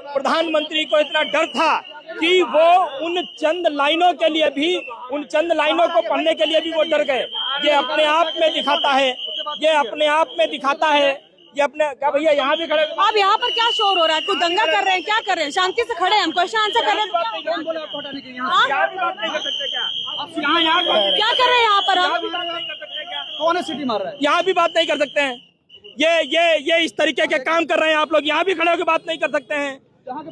प्रधानमंत्री को इतना डर था कि वो उन चंद लाइनों के लिए भी, उन चंद लाइनों को पढ़ने के लिए भी वो डर गए। ये अपने आप में दिखाता है, ये अपने आप में दिखाता है, ये अपने क्या भैया यहाँ भी खड़े। अब यहाँ पर क्या शोर हो रहा है? कोई दंगा कर रहे हैं? क्या कर रहे हैं? शांति से खड़े हैं, हम क्वेश्चन आंसर कर रहे हैं। क्या कर रहे हैं यहाँ पर? हम कौन सिटी मार रहा है? यहाँ भी बात नहीं कर सकते हैं। ये इस तरीके के काम कर रहे हैं आप लोग। यहाँ भी खड़े होकर बात नहीं कर सकते हैं।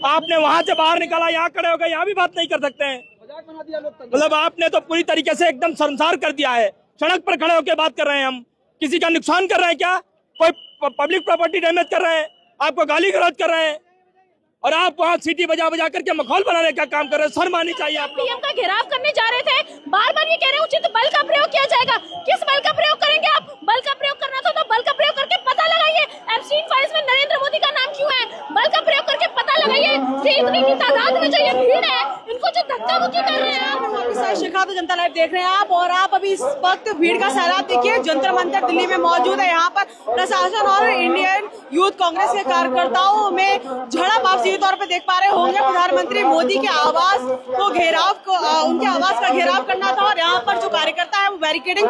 आपने वहाँ से बाहर निकाला, यहाँ खड़े होकर यहाँ भी बात नहीं कर सकते हैं। मतलब आपने तो पूरी तरीके से एकदम शर्मसार कर दिया है। सड़क पर खड़े होकर बात कर रहे हैं हम। किसी का नुकसान कर रहे हैं क्या? कोई पब्लिक प्रॉपर्टी डैमेज कर रहे हैं? आपको गाली गलौज कर रहे हैं और आप वहाँ सीटी बजा बजा करके माहौल बनाने का काम कर रहे हैं। शर्म आनी चाहिए आप लोग। पीएम का घेराव करने जा रहे थे, बार बार ये कह रहे हैं उचित बल का प्रयोग किया जाएगा। किस बल का प्रयोग करेंगे आप? बल का प्रयोग करना था तो बल का प्रयोग करके पता लगाइए एब्स्टीन फाइल्स में नरेंद्र मोदी का नाम क्यों है। बल का प्रयोग करके पता लगाइए। इतनी की तादाद में जो ये भीड़ है, इनको जो धक्का मुक्की कर रहे हैं। शिखा तो जनता लाइव देख रहे हैं आप, और आप अभी इस वक्त भीड़ का सैलाब देखिए। जंतर मंतर दिल्ली में मौजूद है। यहाँ पर प्रशासन और इंडियन यूथ कांग्रेस के कार्यकर्ताओं में झड़प आप सीधे तौर पर देख पा रहे होंगे। प्रधानमंत्री मोदी के आवास को उनके आवास का घेराव करना था और यहाँ पर जो कार्यकर्ता है वो बैरिकेडिंग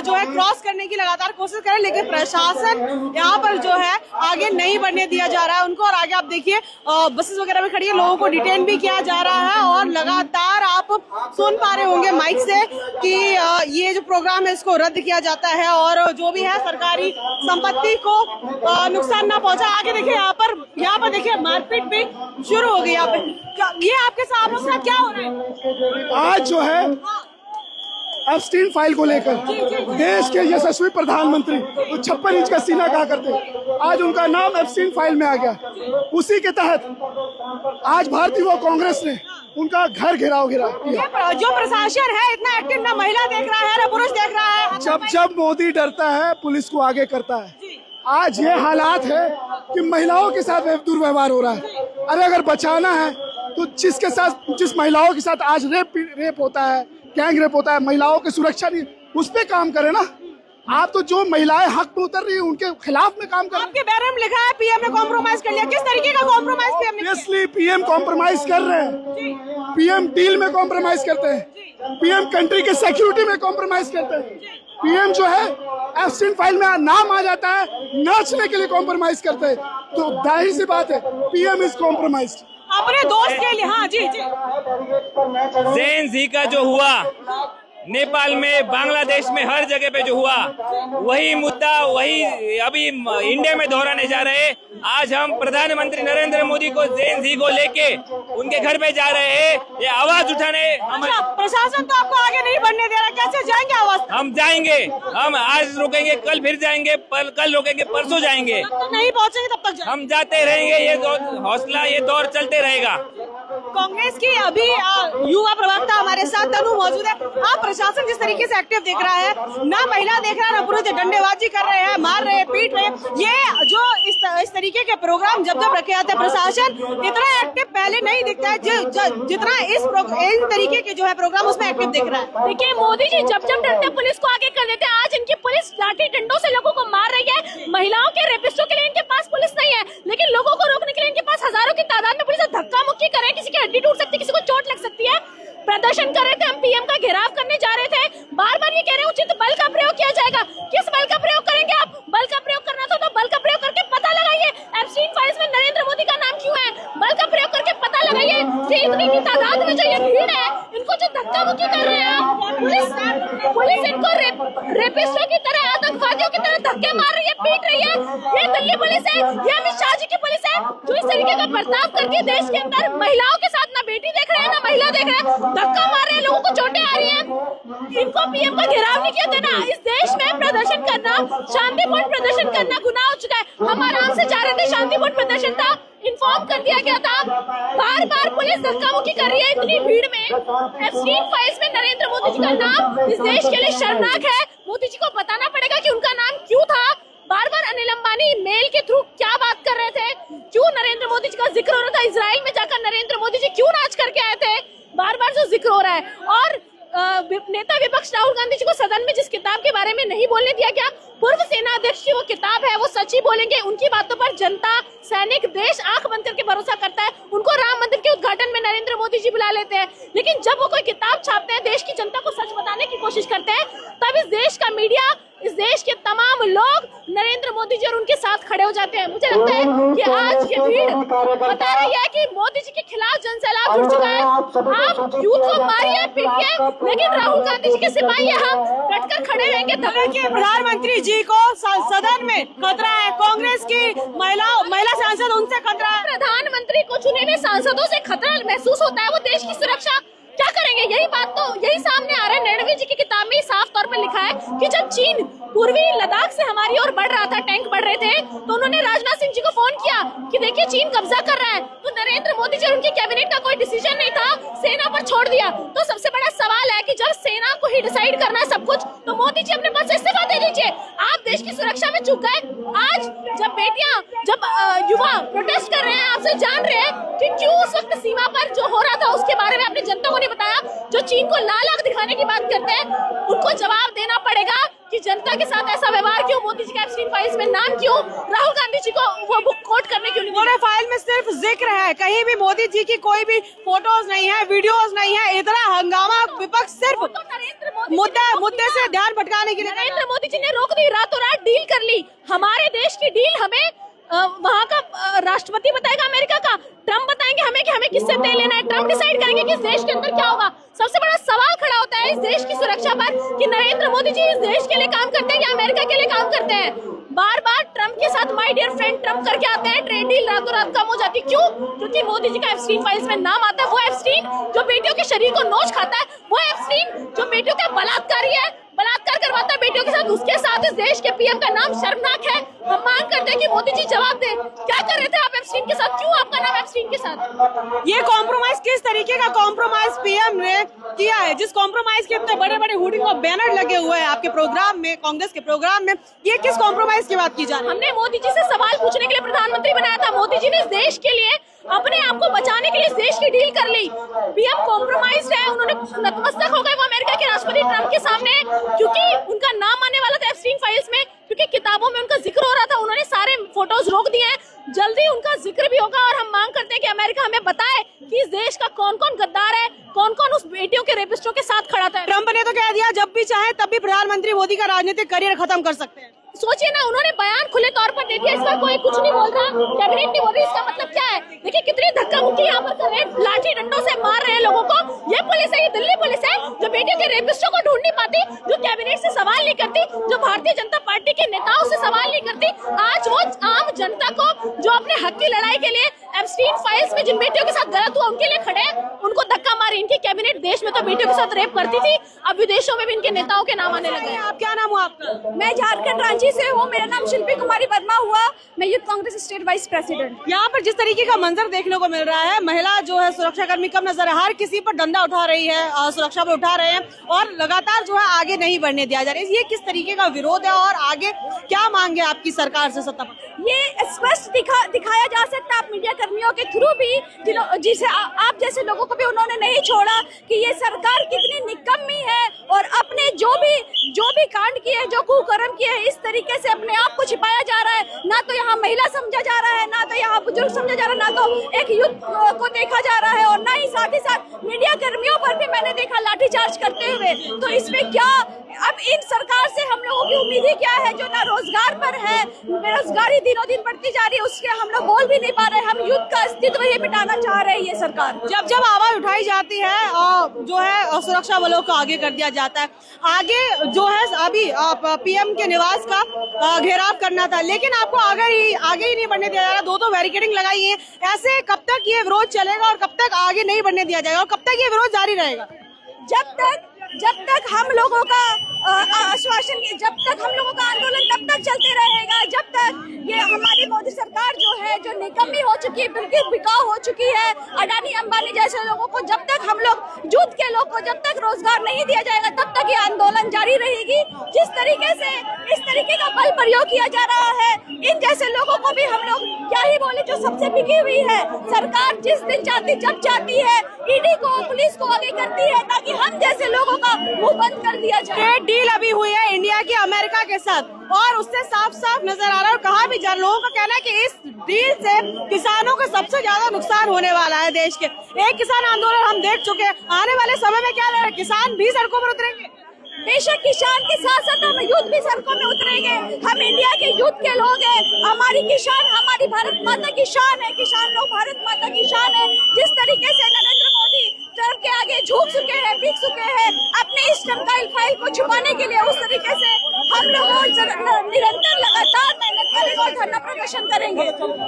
जो है क्रॉस करने की लगातार कोशिश करें, लेकिन प्रशासन यहाँ पर जो है आगे नहीं बढ़ने दिया जा रहा है उनको। और आगे आप देखिए बसेस वगैरह में खड़ी है, लोगों को डिटेन भी किया जा रहा है और लगातार आप सुन पा रहे होंगे माइक से कि ये जो प्रोग्राम है इसको रद्द किया जाता है और जो भी है सरकारी संपत्ति को नुकसान ना पहुंचा। आगे देखिए यहाँ पर देखिए मारपीट भी शुरू हो गई। यहाँ पे ये आपके साथ क्या हो रहा है? आज जो है एब्स्टीन फाइल को लेकर देश के यशस्वी प्रधानमंत्री तो 56 इंच का सीना कहा करते, आज उनका नाम एब्स्टीन फाइल में आ गया। उसी के तहत आज भारतीय कांग्रेस ने उनका घर घेराव किया। जो प्रशासन है इतना एक्टिव, ना महिला देख रहा है ना पुरुष देख रहा है। जब मोदी डरता है पुलिस को आगे करता है। आज ये हालात है कि महिलाओं के साथ दुर्व्यवहार हो रहा है। अरे अगर बचाना है तो जिस महिलाओं के साथ आज रेप होता है, गैंग रेप होता है, महिलाओं की सुरक्षा नहीं, उस पे काम करे ना। आप तो जो महिलाएं हक पे उतर रही है उनके खिलाफ में काम कर। आपके बैनर में लिखा है पीएम ने कॉम्प्रोमाइज कर लिया। किस तरीके का कॉम्प्रोमाइज पीएम ने? इसलिए पीएम कॉम्प्रोमाइज कर रहे हैं। पीएम डील में कॉम्प्रोमाइज करते हैं। पीएम कंट्री के सिक्योरिटी में कॉम्प्रोमाइज करते हैं। पीएम जो है एब्स्टीन फाइल में नाम आ जाता है, नाचने के लिए कॉम्प्रोमाइज करते हैं। तो जाहिर सी बात है पीएम इज कॉम्प्रोमाइज्ड। अपने दोस्त के लिए। हाँ जी। ज़ेन ज़ी का जो हुआ नेपाल में, बांग्लादेश में, हर जगह पे जो हुआ वही मुद्दा वही अभी इंडिया में दोहराने जा रहे हैं। आज हम प्रधानमंत्री नरेंद्र मोदी को ज़ेन ज़ी को लेके उनके घर पे जा रहे हैं, ये आवाज उठाने। प्रशासन तो आपको आगे नहीं बढ़ने दे रहा, कैसे जाएंगे आवाज? हम जाएंगे, हम आज रुकेंगे, कल फिर जाएंगे, कल रुकेंगे, परसों जाएंगे। तो नहीं पहुंचेंगे तब तक हम जाते रहेंगे। ये हौसला, ये दौर चलते रहेगा। कांग्रेस की अभी युवा प्रवक्ता हमारे साथ तनु मौजूद है। आप प्रशासन जिस तरीके से एक्टिव दिख रहा है, ना महिला देख रहा है ना पुरुष, डंडेबाजी कर रहे हैं, मार रहे हैं, पीट रहे हैं। ये जो इस तरीके के प्रोग्राम जब रखे जाते हैं, प्रशासन इतना एक्टिव पहले नहीं दिखता है जितना इस तरीके के जो है प्रोग्राम उसमें एक्टिव दिख रहा है। देखिए मोदी जी जब डरते पुलिस को आगे कर देते हैं। आज इनकी पुलिस लाठी डंडों से लोगों को मार रही है। महिलाओं के रेपिस्टों के लिए इनके पास पुलिस नहीं है, लेकिन लोगों को रोकने के लिए इनके पास हजारों की तादाद में पुलिस धक्का मुक्की करे। किसी की हड्डी टूट सकती है, किसी को चोट लग सकती है। प्रदर्शन कर रहे थे, हम पीएम का घेराव करने जा रहे थे, बार बार ये कह रहे हैं उचित बल का प्रयोग किया जाएगा। किस बल का प्रयोग करेंगे आप? बल का प्रयोग करना था तो बल का प्रयोग करके पता लगाइए एब्स्टीन फाइल्स में नरेंद्र मोदी का नाम क्यों है। बल का प्रयोग करके पता लगाइए। इतनी की तादाद में जो ये भीड़ है, इनको जो धक्का मुक्की कर रहे हैं, पुलिस इनको रेपिस्टों की तरह, आतंकवादियों की तरह धक्के मार रही है, पीट रही है। ये दिल्ली पुलिस है, ये अमित शाह जी की पुलिस है जो इस तरीके का बर्ताव करके देश के अंदर महिलाओं के साथ ना बेटी देख रहे हैं ना महिला देख रहे हैं, धक्का मार रहे हैं, लोगों को चोटें आ रही हैं। इनको पीएम का घेराव नहीं किया देना। इस देश में प्रदर्शन करना, शांतिपूर्ण प्रदर्शन करना गुनाह हो चुका है। हम आराम से जा रहे थे, शांतिपूर्ण प्रदर्शन था, इन्फॉर्म कर दिया गया था। बार बार पुलिस धक्का मुक्की कर रही है इतनी भीड़ में। एब्स्टीन फाइल्स में नरेंद्र मोदी जी का नाम इस देश के लिए शर्मनाक है। मोदी जी को बताना पड़ेगा कि उनका नाम क्यों था। बार बार अनिल अंबानी मेल के थ्रू क्या बात कर रहे थे, क्यों नरेंद्र मोदी जी का जिक्र हो रहा था, इजराइल में जाकर नरेंद्र मोदी जी क्यों नाच करके आए थे, बार बार जो जिक्र हो रहा है। और नेता विपक्ष राहुल गांधी जी को सदन में जिस किताब के बारे में नहीं बोलने दिया गया, पूर्व सेना अध्यक्ष की वो किताब है, वो सच ही बोलेंगे। उनकी बातों पर जनता, सैनिक, देश आंख बंद करके भरोसा करता है। मोदी जी बुला लेते हैं, लेकिन जब वो कोई किताब छापते हैं, देश की जनता को सच बताने की कोशिश करते हैं, तब इस देश का मीडिया, इस देश के तमाम लोग नरेंद्र मोदी जी और उनके साथ खड़े हो जाते हैं। मुझे लगता है कि आज ये भीड़ बता रही है कि मोदी जी के खिलाफ जनसैलाब जुड़ चुका है। आप यूथ को मारिए पीटिए, लेकिन राहुल गांधी जी के सिपाही हम डटकर खड़े रहेंगे। देखिए, प्रधानमंत्री जी को सदन में खतरा है, कांग्रेस की महिला सांसद उनसे खतरा है। प्रधानमंत्री को चुने हुए सांसदों से खतरा महसूस होता है, वो देश की सुरक्षा क्या करेंगे? यही बात तो यही सामने आ रहा है। नरवणे जी की किताब में साफ तौर पर लिखा है कि जब चीन पूर्वी लद्दाख से हमारी ओर बढ़ रहा था, टैंक बढ़ रहे थे, तो उन्होंने राजनाथ सिंह जी को फोन किया कि देखिए चीन कब्जा कर रहा है। तो नरेंद्र मोदी जी और उनकी कैबिनेट का कोई डिसीजन नहीं था, सेना पर छोड़ दिया। तो सबसे बड़ा सवाल है कि जब सेना को ही डिसाइड करना है सब कुछ, तो मोदी जी अपने पद से इस्तीफा दे दीजिए। आप देश की सुरक्षा में चूक गए। आज जब बेटियां, जब युवा प्रोटेस्ट कर रहे हैं, आपसे जान रहे हैं कि क्यों उस वक्त सीमा पर जो हो रहा था उसके बारे में अपनी जनता को नहीं बताया। जो चीन को लाल आंख दिखाने की बात करते हैं, उनको जवाब देना पड़ेगा कि जनता के साथ ऐसा व्यवहार क्यों, मोदी जी का एप्स्टीन फाइल्स में नाम क्यों, राहुल गांधी जी को वो बुक कोट करने क्यों नहीं? फाइल में सिर्फ जिक्र है, कहीं भी मोदी जी की कोई भी फोटोज नहीं है, वीडियोज नहीं है। इतना हंगामा विपक्ष सिर्फ मुद्दे से ध्यान भटकाने के लिए। नरेंद्र मोदी जी ने रोक दी, रातों रात डील कर ली। हमारे देश की डील हमें वहाँ का राष्ट्रपति बताएगा, अमेरिका का ट्रम्प बताएंगे हमें कि हमें किससे तेल लेना है। ट्रम्प डिसाइड करेंगे कि इस देश के अंदर क्या होगा। सबसे बड़ा सवाल खड़ा होता है इस देश की सुरक्षा पर कि नरेंद्र मोदी जी इस देश के लिए काम करते हैं या अमेरिका के लिए काम करते हैं। बार बार ट्रम्प के साथ माय डियर फ्रेंड ट्रम्प करके आते हैं, ट्रेड डील रातों रात कम हो जाती। क्यों? क्योंकि मोदी जी का एप्स्टीन फाइल्स में नाम आता है। वो एप्स्टीन जो बेटियों के शरीर को नोच खाता है, वो एप्स्टीन जो बेटियों का बलात्कारी है, बलात्कार करवाता है बेटियों के साथ, उसके साथ इस देश के पीएम का नाम शर्मनाक है। हम मांग करते हैं कि मोदी जी जवाब दें, क्या कर रहे थे आप एप्स्टीन के साथ? क्यों आपका नाम एप्स्टीन के साथ? ये कॉम्प्रोमाइज किस तरीके का कॉम्प्रोमाइज पीएम ने किया है, जिस कॉम्प्रोमाइज के इतने बड़े बड़े होर्डिंग और बैनर लगे हुए हैं आपके प्रोग्राम में, कांग्रेस के प्रोग्राम में, ये किस कॉम्प्रोमाइज की बात की जा रही है? हमने मोदी जी से सवाल पूछने के लिए प्रधानमंत्री बनाया था। मोदी जी ने इस देश के लिए, अपने आप को बचाने के लिए इस देश की डील कर ली। पीएम कॉम्प्रोमाइज है, उन्होंने नतमस्तक हो गए वो अमेरिका के राष्ट्रपति ट्रम्प के सामने, क्योंकि उनका नाम आने वाला था एप्स्टीन फाइल्स में, क्योंकि किताबों में उनका जिक्र हो रहा था। उन्होंने सारे फोटोज रोक दिए हैं, जल्दी उनका जिक्र भी होगा। और हम मांग करते हैं कि अमेरिका हमें बताए कि इस देश का कौन कौन गद्दार है, कौन कौन उस बेटियों के रेपिस्टों के साथ खड़ा था। ट्रम्प ने तो कह दिया जब भी चाहे तब भी प्रधानमंत्री मोदी का राजनीतिक करियर खत्म कर सकते हैं। सोचिए ना, उन्होंने बयान खुले तौर पर दे दिया, इसका कोई कुछ नहीं बोल रहा, कैबिनेट नहीं बोल रही। इसका मतलब क्या है? देखिए कितनी धक्का मुक्की यहाँ पर कर रहे हैं, लाठी डंडों से मार रहे हैं लोगों को। ये पुलिस है, ये दिल्ली पुलिस है जो बेटियों के रेपिस्टों को ढूंढ नहीं पाती, जो कैबिनेट से सवाल नहीं करती, जो भारतीय जनता पार्टी के नेताओं से सवाल नहीं करती। आज वो आम जनता को जो अपने हक की लड़ाई के लिए एप्स्टीन फाइल्स में जिन बेटियों के साथ गलत हुआ उनके लिए खड़े, उनको धक्का मारे। इनकी कैबिनेट देश में तो बेटियों के साथ रेप करती थी, अब विदेशों में भी इनके नेताओं के नाम आने लगे। आप क्या नाम हुआ आपका? मैं झारखंड रांची से हूँ, मेरा नाम शिल्पी कुमारी वर्मा हुआ, मैं youth Congress state wise president. यहाँ पर जिस तरीके का मंजर देखने को मिल रहा है, महिला जो है सुरक्षाकर्मी कम नजर है, हर किसी पर डंडा उठा रही है, सुरक्षा पर उठा रहे हैं और लगातार जो है आगे नहीं बढ़ने दिया जा रहा है। ये किस तरीके का विरोध है और आगे क्या मांगे आपकी सरकार से, सत्ता पर? ये स्पष्ट दिखाया जा सकता है आप मीडिया कर्मियों के थ्रू भी, जिसे आप जैसे लोगों को भी उन्होंने नहीं छोड़ा कि ये सरकार कितनी निकम्मी है और अपने जो भी कांड किए, जो कुकर्म किए हैं, इस तरीके से अपने आप को छिपाया जा रहा है। ना तो यहाँ महिला समझा जा रहा है, ना तो यहाँ बुजुर्ग समझा जा रहा है, ना तो एक युद्ध को देखा जा रहा है, और ना ही साथ मीडिया कर्मियों पर भी मैंने देखा लाठीचार्ज करते हुए। तो इसमें क्या, अब इन सरकार से हम लोगों की उम्मीद ही क्या है, जो ना रोजगार पर है, बेरोजगारी दिनों दिन बढ़ती जा रही है, उसके हम लोग बोल भी नहीं पा रहे। हम युद्ध का अस्तित्व ही मिटाना चाह रहे हैं ये सरकार। जब जब आवाज उठाई जाती है जो है सुरक्षा बलों को आगे कर दिया जाता है। आगे जो है अभी पीएम के निवास का घेराव करना था, लेकिन आपको आगे ही नहीं बढ़ने दिया जा रहा। दो बैरिकेडिंग लगाई है, ऐसे कब तक ये विरोध चलेगा और कब तक आगे नहीं बढ़ने दिया जाएगा और कब तक ये विरोध जारी रहेगा? जब तक हम लोगों का आश्वासन, जब तक हम लोगों का आंदोलन तब तक चलते रहेगा, जब तक ये हमारी मोदी सरकार जो है, जो निकम्मी हो चुकी है, बिल्कुल बिकाऊ हो चुकी है, अडानी अंबानी जैसे लोगों को, जब तक हम लोग जूट के लोग को जब तक रोजगार नहीं दिया जाएगा, तब तक ये आंदोलन जारी रहेगी। जिस तरीके से इस तरीके का बल प्रयोग किया जा रहा है, इन जैसे लोगों को भी हम लोग क्या ही बोले, जो सबसे बिकी हुई है। सरकार जिस दिन चाहती, जब चाहती है, ईडी को, पुलिस को आगे करती है ताकि हम जैसे लोगों का मुंह बंद कर दिया जाए। डील अभी हुई है इंडिया की अमेरिका के साथ, और उससे साफ साफ नजर आ रहा है और कहा भी जा लोगों का कहना है कि इस डील से किसानों को सबसे ज्यादा नुकसान होने वाला है। देश के एक किसान आंदोलन हम देख चुके हैं, आने वाले समय में क्या लग रहा है, किसान भी सड़कों पर उतरेंगे? बेशक किसान के साथ साथ हम यूथ भी सड़कों में उतरेंगे। हम इंडिया के यूथ के लोग हैं, हमारी किसान हमारी भारत माता की शान है, किसान लोग भारत माता की शान है। जिस तरीके से नरेंद्र मोदी ट्रम्प के आगे झुक चुके हैं, बिक चुके हैं अपने इस टंकाइल फाइल को छुपाने के लिए, उस तरीके से हम लोग निरंतर लगातार मेहनत करेंगे और धरना प्रदर्शन करेंगे।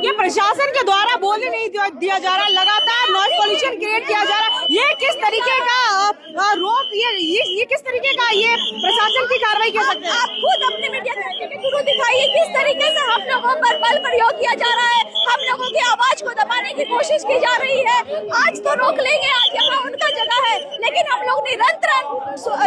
ये प्रशासन के द्वारा बोलने नहीं दिया जा रहा, लगातार नॉइज पॉल्यूशन क्रिएट किया जा रहा है। ये किस तरीके का रोक, ये किस तरीके का ये प्रशासन की कार्रवाई कर सकते हैं? आप खुद अपने मीडिया के थ्रू दिखाइए किस तरीके से हम लोगों पर बल प्रयोग किया जा रहा है, हम लोगों की आवाज को दबाने की कोशिश की जा रही है। आज तो रोक लेंगे, आज यहाँ उनका जगह है, लेकिन हम लोग निरंतर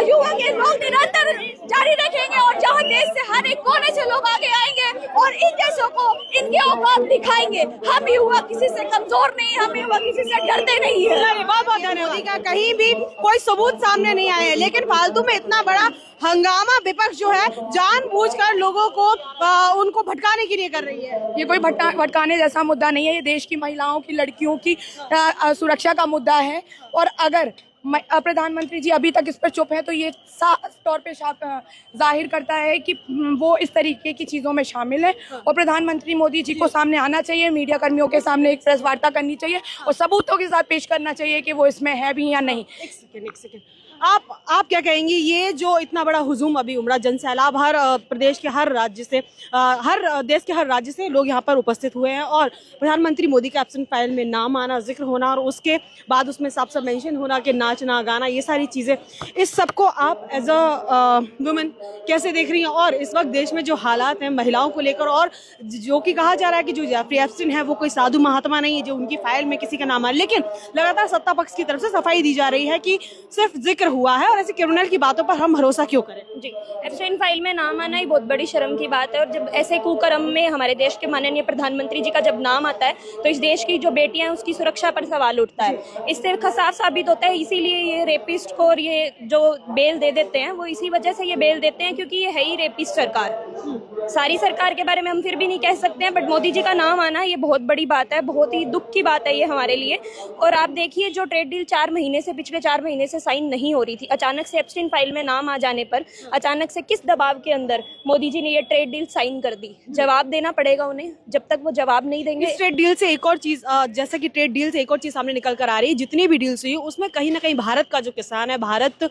युवा के लोग निरंतर जारी रखेंगे और जहाँ देश से हर एक कोने से लोग आगे आएंगे और इन देशों को इनके औकात दिखाएंगे। हम युवा किसी से कमजोर नहीं, हम युवा किसी से डरते नहीं है। बहुत बहुत धन्यवाद। मोदी का कहीं भी कोई सबूत सामने नहीं आए हैं, लेकिन फालतू में इतना बड़ा हंगामा विपक्ष जो है जानबूझकर लोगों को उनको भटकाने के लिए कर रही है। ये कोई भटकाने जैसा मुद्दा नहीं है, ये देश की महिलाओं की लड़कियों की सुरक्षा का मुद्दा है। और अगर प्रधानमंत्री जी अभी तक इस पर चुप है तो ये साफ तौर पे जाहिर करता है कि वो इस तरीके की चीज़ों में शामिल है। और प्रधानमंत्री मोदी जी को सामने आना चाहिए, मीडिया कर्मियों के सामने एक प्रेस वार्ता करनी चाहिए और सबूतों के साथ पेश करना चाहिए कि वो इसमें है भी या नहीं। एक सेकेंड आप क्या कहेंगी, ये जो इतना बड़ा हुजूम अभी उमड़ा, जनसैलाब हर प्रदेश के हर राज्य से, हर देश के हर राज्य से लोग यहाँ पर उपस्थित हुए हैं और प्रधानमंत्री मोदी के एब्सेंट फाइल में नाम आना, जिक्र होना और उसके बाद उसमें साफ साफ मेंशन होना कि नाचना गाना, ये सारी चीज़ें, इस सबको आप एज अ वुमेन कैसे देख रही हैं? और इस वक्त देश में जो हालात हैं महिलाओं को लेकर, और जो कि कहा जा रहा है कि जो जेफरी एप्स्टीन है वो कोई साधु महात्मा नहीं है जो उनकी फाइल में किसी का नाम है, लेकिन लगातार सत्ता पक्ष की तरफ से सफाई दी जा रही है कि सिर्फ जिक्र हुआ है और ऐसे क्रिमिनल की बातों पर हम भरोसा क्यों करें? जी, एब्स्टीन फाइल में नाम आना ही बहुत बड़ी शर्म की बात है। और जब ऐसे कुकर्म में हमारे देश के माननीय प्रधानमंत्री जी का जब नाम आता है तो इस देश की जो बेटियां हैं उसकी सुरक्षा पर सवाल उठता है। इससे साफ साबित होता है, इसीलिए ये रेपिस्ट को और ये जो बेल दे देते हैं वो इसी वजह से ये बेल देते हैं क्योंकि ये है ही रेपिस्ट सरकार। सारी सरकार के बारे में हम फिर भी नहीं कह सकते हैं, बट मोदी जी का नाम आना ये बहुत बड़ी बात है, बहुत ही दुख की बात है ये हमारे लिए। और आप देखिए जो ट्रेड डील पिछले 4 महीने से साइन नहीं हो रही थी, अचानक से एप्स्टीन फाइल में नाम आ जाने पर अचानक से किस दबाव के अंदर मोदी जी ने ये ट्रेड डील साइन कर दी। जवाब देना पड़ेगा उन्हें, जब तक वो जवाब नहीं देंगे। इस ट्रेड डील से एक और चीज, जैसे कि ट्रेड डील से एक और चीज सामने निकल कर आ रही है, जितनी भी डील्स हुई उसमें कहीं ना कहीं भारत का जो किसान है, भारत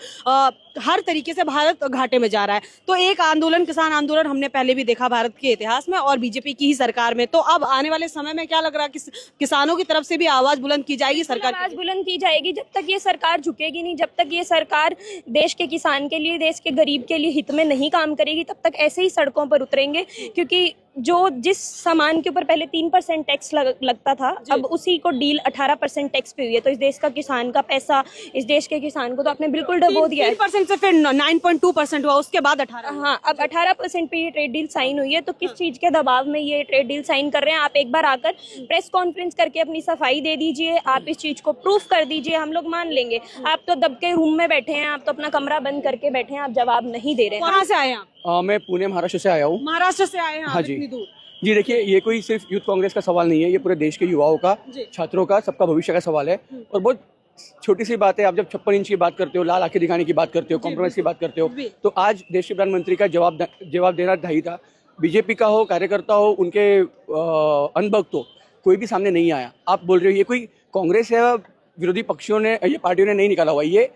हर तरीके से भारत घाटे में जा रहा है। तो एक आंदोलन, किसान आंदोलन हमने पहले भी देखा भारत के इतिहास में और बीजेपी की ही सरकार में। तो अब आने वाले समय में क्या लग रहा है कि किसानों की तरफ से भी आवाज बुलंद की जाएगी? सरकार आवाज बुलंद की जाएगी, जब तक ये सरकार झुकेगी नहीं, जब तक ये सरकार देश के किसान के लिए, देश के गरीब के लिए हित में नहीं काम करेगी, तब तक ऐसे ही सड़कों पर उतरेंगे। क्योंकि जिस सामान के ऊपर पहले 3% टैक्स लगता था, अब उसी को डील 18% टैक्स पे हुई है। तो इस देश का किसान का पैसा, इस देश के किसान को तो आपने बिल्कुल डबो दिया है। 3% से फिर 9.2% हुआ, उसके बाद 18। हाँ, अब 18% पे ये ट्रेड डील साइन हुई है। तो किस चीज के दबाव में ये ट्रेड डील साइन कर रहे हैं? आप एक बार आकर प्रेस कॉन्फ्रेंस करके अपनी सफाई दे दीजिए, आप इस चीज को प्रूफ कर दीजिए, हम लोग मान लेंगे। आप तो दब के रूम में बैठे हैं, आप तो अपना कमरा बंद करके बैठे हैं, आप जवाब नहीं दे रहे हैं। कहाँ से आए आप? मैं पुणे महाराष्ट्र से आया हूँ। महाराष्ट्र से आए हैं? हाँ जी जी, देखिए ये कोई सिर्फ यूथ कांग्रेस का सवाल नहीं है, ये पूरे देश के युवाओं का, छात्रों का, सबका भविष्य का सवाल है। और बहुत छोटी सी बात है, आप जब 56 इंच की बात करते हो, लाल आंखें दिखाने की बात करते हो, कॉम्प्रोमाइज की बात करते हो, तो आज देश के प्रधानमंत्री का जवाब देना ढाई था। बीजेपी का हो, कार्यकर्ता हो, उनके अनभक्त हो, कोई भी सामने नहीं आया। आप बोल रहे हो ये कोई कांग्रेस या विरोधी पक्षियों ने, ये पार्टियों ने नहीं निकाला हुआ, ये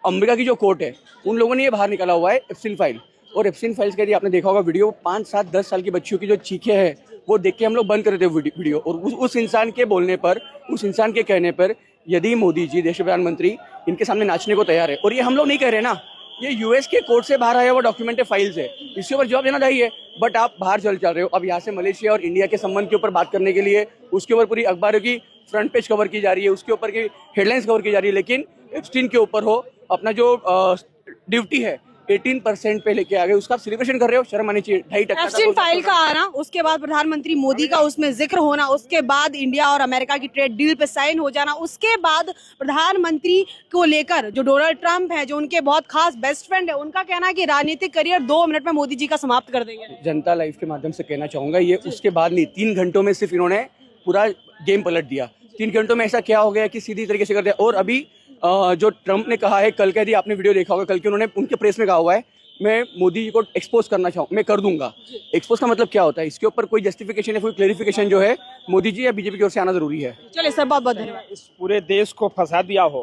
अमेरिका की जो कोर्ट है उन लोगों ने ये बाहर निकाला हुआ है एप्स्टीन फाइल। और एप्स्टीन फाइल्स का यदि आपने देखा होगा वीडियो, 5, 7, 10 साल की बच्चियों की जो चीखें हैं वो देख के हम लोग बंद कर देते वीडियो। और उस इंसान के बोलने पर, उस इंसान के कहने पर यदि मोदी जी, देश के प्रधानमंत्री, इनके सामने नाचने को तैयार है, और ये हम लोग नहीं कह रहे ना, ये यूएस के कोर्ट से बाहर आया हुआ डॉक्यूमेंट है, फाइल्स है, इसके ऊपर जवाब देना चाहिए। बट आप बाहर चल रहे हो। अब यहाँ से मलेशिया और इंडिया के संबंध के ऊपर बात करने के लिए उसके ऊपर पूरी अखबारों की फ्रंट पेज कवर की जा रही है, उसके ऊपर की हेडलाइंस कवर की जा रही है, लेकिन एप्स्टीन के ऊपर हो, अपना जो ड्यूटी है 18% पे लेके आ गए, उसका आप सेलिब्रेशन कर रहे हो, शर्म आनी चाहिए। 2.5% एप्स्टीन फाइल का आना, उसके बाद प्रधानमंत्री मोदी का उसमें जिक्र होना, उसके बाद इंडिया और अमेरिका की ट्रेड डील पे साइन हो जाना, उसके बाद प्रधानमंत्री को लेकर जो डोनाल्ड ट्रंप है, जो उनके बहुत खास बेस्ट फ्रेंड है, उनका कहना है कि राजनीतिक करियर 2 मिनट में मोदी जी का समाप्त कर देंगे। जनता लाइव के माध्यम से कहना चाहूंगा, ये उसके बाद नहीं, 3 घंटों में सिर्फ इन्होंने पूरा गेम पलट दिया। 3 घंटों में ऐसा क्या हो गया कि सीधी तरीके से कर दिया। और अभी जो ट्रंप ने कहा है, कल कह दिया, आपने वीडियो देखा होगा, कल के उन्होंने उनके प्रेस में कहा हुआ है, मैं मोदी जी को एक्सपोज करना चाहूँ, मैं कर दूंगा। एक्सपोज का मतलब क्या होता है? इसके ऊपर कोई जस्टिफिकेशन या कोई क्लेरिफिकेशन जो है मोदी जी या बीजेपी की ओर से आना जरूरी है। चलिए सर, बहुत बहुत धन्यवाद। इस पूरे देश को फंसा दिया हो,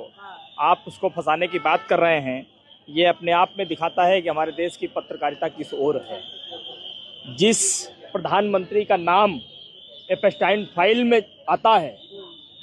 आप उसको फंसाने की बात कर रहे हैं, ये अपने आप में दिखाता है कि हमारे देश की पत्रकारिता किस ओर है। जिस प्रधानमंत्री का नाम एप्स्टाइन फाइल में आता है,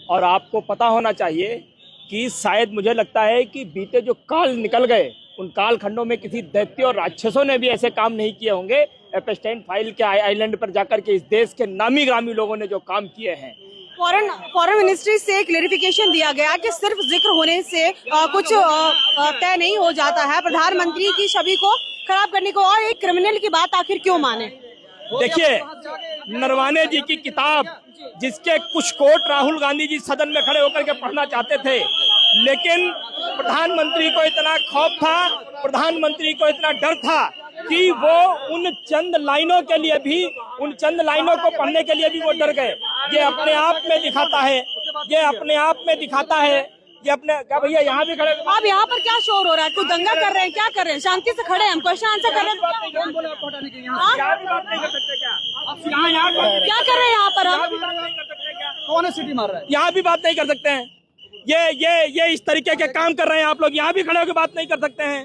और आपको पता होना चाहिए कि शायद मुझे लगता है कि बीते जो काल निकल गए, उन काल खंडों में किसी दैत्य और राक्षसों ने भी ऐसे काम नहीं किए होंगे। एप्स्टाइन फाइल के आइलैंड पर जाकर के इस देश के नामी ग्रामी लोगों ने जो काम किए हैं। फॉरेन मिनिस्ट्री से क्लेरिफिकेशन दिया गया कि सिर्फ जिक्र होने से कुछ तय नहीं हो जाता है, प्रधानमंत्री की छवि को खराब करने को, और एक क्रिमिनल की बात आखिर क्यों माने। देखिए, नरवाने जी की किताब, जिसके कुछ कोट राहुल गांधी जी सदन में खड़े होकर के पढ़ना चाहते थे, लेकिन प्रधानमंत्री को इतना खौफ था, प्रधानमंत्री को इतना डर था कि वो उन चंद लाइनों के लिए भी, उन चंद लाइनों को पढ़ने के लिए भी वो डर गए। ये अपने आप में दिखाता है, ये अपने आप में दिखाता है, ये अपने, क्या भैया यहाँ भी खड़े, अब यहाँ पर क्या शोर हो रहा है? कोई दंगा कर रहे हैं, क्या कर रहे हैं? शांति से खड़े हैं, हम क्वेश्चन आंसर कर रहे हैं। यहाँ भी बात नहीं कर सकते क्या? क्या कर रहे हैं यहाँ पर हम? कौन सिटी मार रहा है? यहाँ भी बात नहीं कर सकते हैं। ये इस तरीके के काम कर रहे हैं आप लोग, यहाँ भी खड़े होकर बात नहीं कर सकते हैं।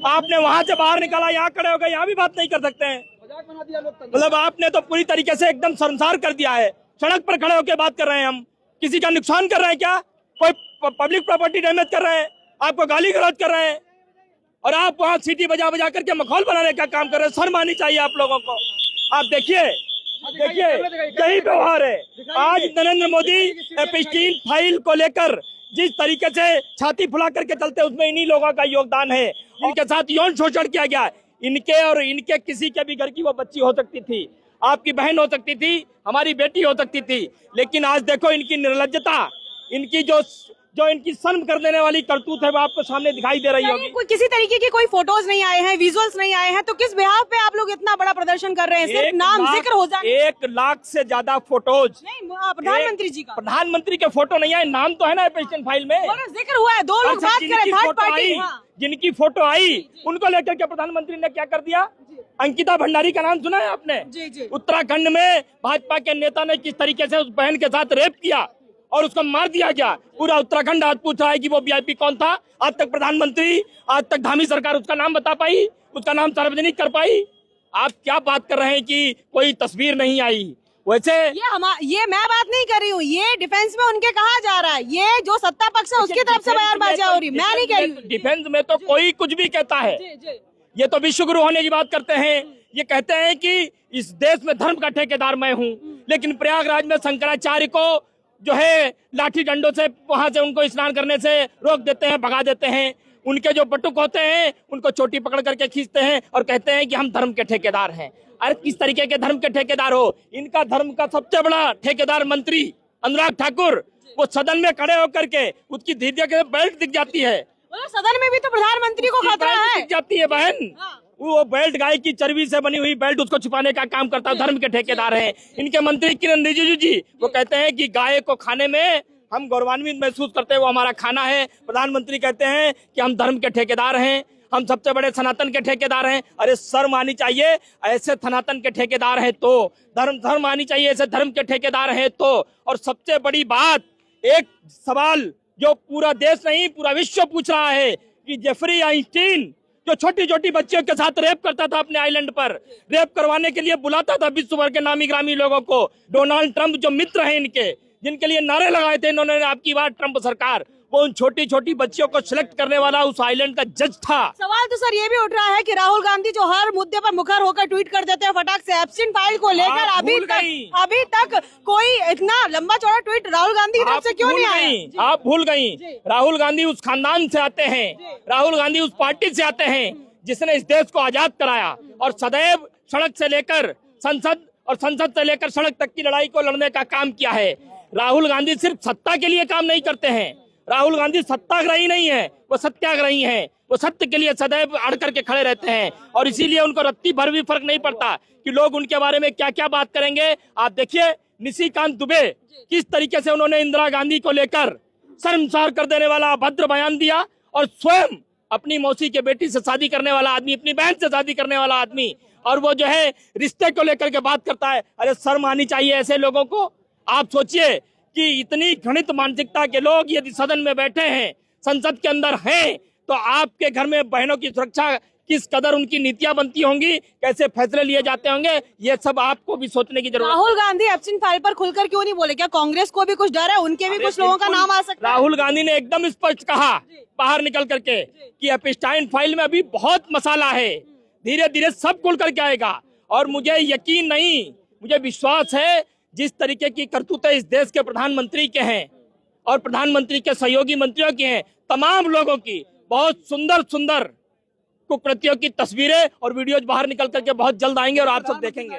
आपने वहां से बाहर निकाला, यहाँ खड़े हो गए, यहाँ भी बात नहीं कर सकते हैं। मतलब आपने तो पूरी तरीके से एकदम शर्मसार कर दिया है। सड़क पर खड़े होकर बात कर रहे हैं हम, किसी का नुकसान कर रहे हैं क्या? कोई पब्लिक प्रॉपर्टी डैमेज कर रहे हैं, आपको गाली गलौज कर रहे हैं, और आप वहाँ सीटी बजा बजा करके माहौल बनाने का काम कर रहे हैं। शर्म आनी चाहिए आप लोगों को। आप देखिए, यही व्यवहार है। आज नरेंद्र मोदी एप्स्टीन फाइल को लेकर जिस तरीके से छाती फुला करके चलते, उसमें इन्हीं लोगों का योगदान है। इनके साथ यौन शोषण किया गया। इनके और इनके किसी के भी घर की वो बच्ची हो सकती थी, आपकी बहन हो सकती थी, हमारी बेटी हो सकती थी, लेकिन आज देखो इनकी निर्लज्जता, इनकी जो इनकी शर्म कर देने वाली करतूत है, वो आपको सामने दिखाई दे रही होगी। कोई किसी तरीके के कोई फोटोज नहीं आए हैं, विजुअल्स नहीं आए हैं, तो किस बिहाफ पे आप लोग इतना बड़ा प्रदर्शन कर रहे हैं? सिर्फ नाम जिक्र हो जाए। 1 लाख से ज्यादा फोटोज नहीं, प्रधानमंत्री जी का, प्रधानमंत्री के फोटो नहीं आए, नाम तो है ना एप्स्टीन फाइल में, जिक्र हुआ है। 2 लोग बात करें, थर्ड पार्टी, जिनकी फोटो आई उनको लेकर के प्रधानमंत्री ने क्या कर दिया? अंकिता भंडारी का नाम सुना है आपने? जी। उत्तराखंड में भाजपा के नेता ने किस तरीके से उस बहन के साथ रेप किया और उसको मार दिया गया। पूरा उत्तराखंड आज पूछ रहा है कि वो वीआईपी कौन था। आज तक प्रधानमंत्री, आज तक धामी सरकार उसका नाम बता पाई, उसका नाम सार्वजनिक कर पाई? आप क्या बात कर रहे हैं कि कोई तस्वीर नहीं आई? वैसे ये मैं बात नहीं कर रही हूँ, ये डिफेंस में उनके कहा जा रहा है, ये जो सत्ता पक्ष है उसकी तरफ से बयानबाजी हो रही, मैं नहीं कह रही हूँ। डिफेंस में तो कोई कुछ भी कहता है। ये तो विश्व गुरु होने की बात करते हैं। ये कहते हैं कि इस देश में धर्म का ठेकेदार मैं हूँ, लेकिन प्रयागराज में शंकराचार्य को जो है लाठी डंडों से वहां से उनको स्नान करने से रोक देते हैं, भगा देते हैं। उनके जो बटुक होते हैं उनको चोटी पकड़ करके खींचते हैं और कहते हैं कि हम धर्म के ठेकेदार हैं। अरे किस तरीके के धर्म के ठेकेदार हो? इनका धर्म का सबसे बड़ा ठेकेदार मंत्री अनुराग ठाकुर, वो सदन में खड़े होकर के उसकी धीरे के बेल्ट दिख जाती है। सदन में भी तो प्रधानमंत्री को खतरा है। दिख जाती है बहन, वो बेल्ट गाय की चर्बी से बनी हुई बेल्ट, उसको छुपाने का काम करता है। धर्म के ठेकेदार हैं इनके मंत्री किरण रिजिजू जी। वो कहते हैं कि गाय को खाने में हम गौरवान्वित महसूस करते हैं, वो हमारा खाना है। प्रधानमंत्री कहते हैं कि हम धर्म के ठेकेदार हैं, हम सबसे बड़े सनातन के ठेकेदार हैं। अरे शर्म आनी चाहिए, ऐसे सनातन के ठेकेदार हैं तो धर्म आनी चाहिए, ऐसे धर्म के ठेकेदार हैं तो। और सबसे बड़ी बात, एक सवाल जो पूरा देश नहीं पूरा विश्व पूछ रहा है कि जेफरी आइंस्टीन जो छोटी छोटी बच्चियों के साथ रेप करता था अपने आइलैंड पर, रेप करवाने के लिए बुलाता था विश्व भर के नामी ग्रामी लोगों को, डोनाल्ड ट्रंप जो मित्र हैं इनके, जिनके लिए नारे लगाए थे इन्होंने आपकी बार ट्रंप सरकार, वो उन छोटी छोटी बच्चियों को सिलेक्ट करने वाला उस आइलैंड का जज था। सवाल तो सर ये भी उठ रहा है कि राहुल गांधी जो हर मुद्दे पर मुखर होकर ट्वीट कर देते हैं फटाक से, एप्स्टीन फाइल को लेकर अभी तक कोई इतना लंबा चौड़ा ट्वीट राहुल गांधी की तरफ से क्यों नहीं आया? आप भूल गई, राहुल गांधी उस खानदान से आते हैं, राहुल गांधी उस पार्टी से आते हैं जिसने इस देश को आजाद कराया और सदैव सड़क से लेकर संसद और संसद से लेकर सड़क तक की लड़ाई को लड़ने का काम किया है। राहुल गांधी सिर्फ सत्ता के लिए काम नहीं करते हैं, राहुल गांधी सत्याग्रही नहीं है, वो सत्याग्रही हैं। वो सत्य के लिए सदैव अड़ करके खड़े रहते हैं और इसीलिए उनको रत्ती भर भी फर्क नहीं पड़ता कि लोग उनके बारे में क्या क्या बात करेंगे। आप देखिए निशिकांत दुबे किस तरीके से उन्होंने इंदिरा गांधी को लेकर शर्मसार कर देने वाला अभद्र बयान दिया और स्वयं अपनी मौसी के बेटी से शादी करने वाला आदमी, अपनी बहन से शादी करने वाला आदमी, और वो जो है रिश्ते को लेकर के बात करता है। अरे शर्म आनी चाहिए ऐसे लोगों को। आप सोचिए कि इतनी घृणित मानसिकता के लोग यदि सदन में बैठे हैं, संसद के अंदर हैं, तो आपके घर में बहनों की सुरक्षा किस कदर उनकी नीतियां बनती होंगी, कैसे फैसले लिए जाते होंगे, ये सब आपको भी सोचने की जरूरत है। राहुल गांधी एब्सेंट फाइल पर खुलकर क्यों नहीं बोले? क्या कांग्रेस को भी कुछ डर है? उनके भी कुछ लोगों का नाम आ सकता है। राहुल गांधी ने एकदम स्पष्ट कहा बाहर निकल करके कि एपस्टाइन फाइल में अभी बहुत मसाला है, धीरे धीरे सब खुल करके आएगा। और मुझे यकीन नहीं, मुझे विश्वास है जिस तरीके की करतूतें इस देश के प्रधानमंत्री के हैं और प्रधानमंत्री के सहयोगी मंत्रियों की हैं, तमाम लोगों की बहुत सुंदर सुंदर कुकृतियों की तस्वीरें और वीडियोज बाहर निकल करके बहुत जल्द आएंगे और आप सब देखेंगे।